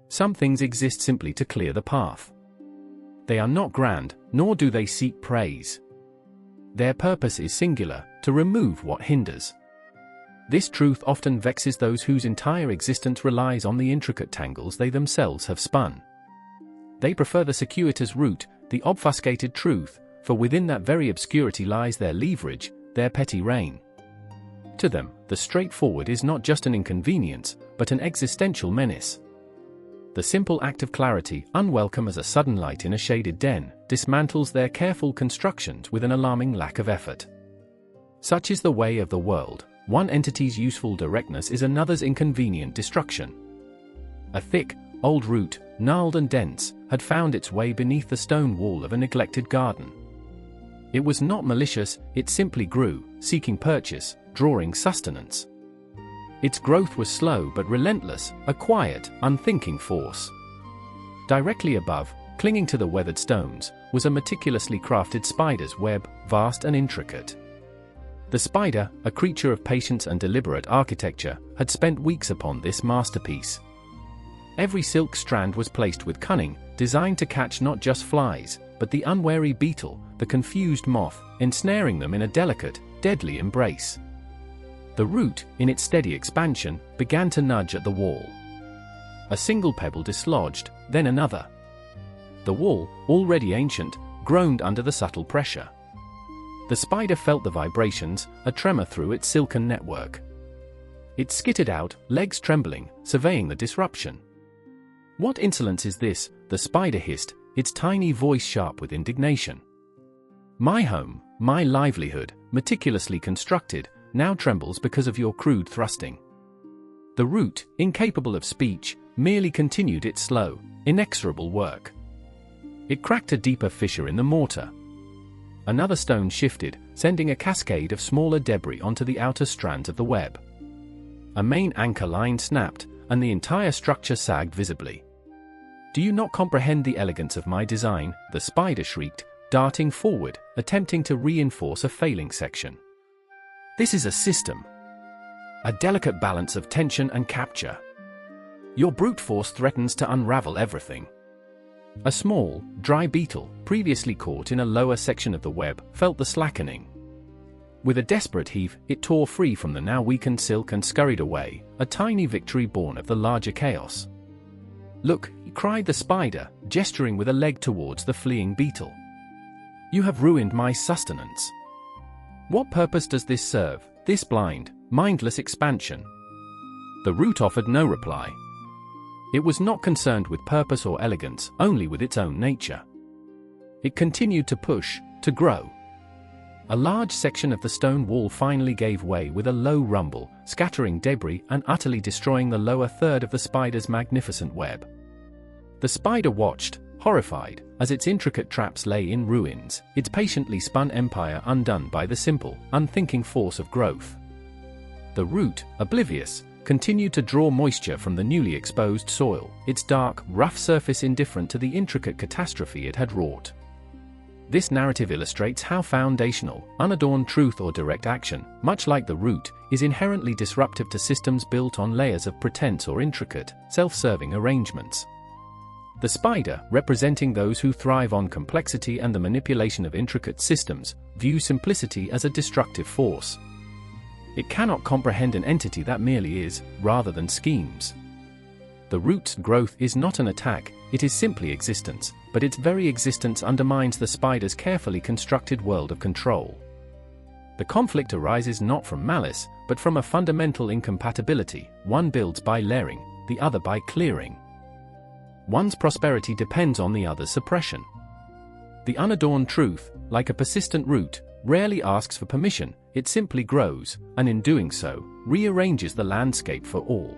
Some things exist simply to clear the path. They are not grand, nor do they seek praise. Their purpose is singular, to remove what hinders. This truth often vexes those whose entire existence relies on the intricate tangles they themselves have spun. They prefer the circuitous route, the obfuscated truth, for within that very obscurity lies their leverage, their petty reign. To them, the straightforward is not just an inconvenience, but an existential menace. The simple act of clarity, unwelcome as a sudden light in a shaded den, dismantles their careful constructions with an alarming lack of effort. Such is the way of the world. One entity's useful directness is another's inconvenient destruction. A thick, old root, gnarled and dense, had found its way beneath the stone wall of a neglected garden. It was not malicious, it simply grew, seeking purchase, drawing sustenance. Its growth was slow but relentless, a quiet, unthinking force. Directly above, clinging to the weathered stones, was a meticulously crafted spider's web, vast and intricate. The spider, a creature of patience and deliberate architecture, had spent weeks upon this masterpiece. Every silk strand was placed with cunning, designed to catch not just flies, but the unwary beetle, the confused moth, ensnaring them in a delicate, deadly embrace. The root, in its steady expansion, began to nudge at the wall. A single pebble dislodged, then another. The wall, already ancient, groaned under the subtle pressure. The spider felt the vibrations, a tremor through its silken network. It skittered out, legs trembling, surveying the disruption. "What insolence is this?" the spider hissed, its tiny voice sharp with indignation. "My home, my livelihood, meticulously constructed, now trembles because of your crude thrusting." The root, incapable of speech, merely continued its slow, inexorable work. It cracked a deeper fissure in the mortar. Another stone shifted, sending a cascade of smaller debris onto the outer strands of the web. A main anchor line snapped, and the entire structure sagged visibly. "Do you not comprehend the elegance of my design?" the spider shrieked, darting forward, attempting to reinforce a failing section. "This is a system. A delicate balance of tension and capture. Your brute force threatens to unravel everything." A small, dry beetle, previously caught in a lower section of the web, felt the slackening. With a desperate heave, it tore free from the now weakened silk and scurried away, a tiny victory born of the larger chaos. "Look," cried the spider, gesturing with a leg towards the fleeing beetle. "You have ruined my sustenance. What purpose does this serve, this blind, mindless expansion?" The root offered no reply. It was not concerned with purpose or elegance, only with its own nature. It continued to push, to grow. A large section of the stone wall finally gave way with a low rumble, scattering debris and utterly destroying the lower third of the spider's magnificent web. The spider watched, horrified, as its intricate traps lay in ruins, its patiently spun empire undone by the simple, unthinking force of growth. The root, oblivious, continued to draw moisture from the newly exposed soil, its dark, rough surface indifferent to the intricate catastrophe it had wrought. This narrative illustrates how foundational, unadorned truth or direct action, much like the root, is inherently disruptive to systems built on layers of pretense or intricate, self-serving arrangements. The spider, representing those who thrive on complexity and the manipulation of intricate systems, view simplicity as a destructive force. It cannot comprehend an entity that merely is, rather than schemes. The root's growth is not an attack, it is simply existence, but its very existence undermines the spider's carefully constructed world of control. The conflict arises not from malice, but from a fundamental incompatibility. One builds by layering, the other by clearing. One's prosperity depends on the other's suppression. The unadorned truth, like a persistent root, rarely asks for permission, it simply grows, and in doing so, rearranges the landscape for all.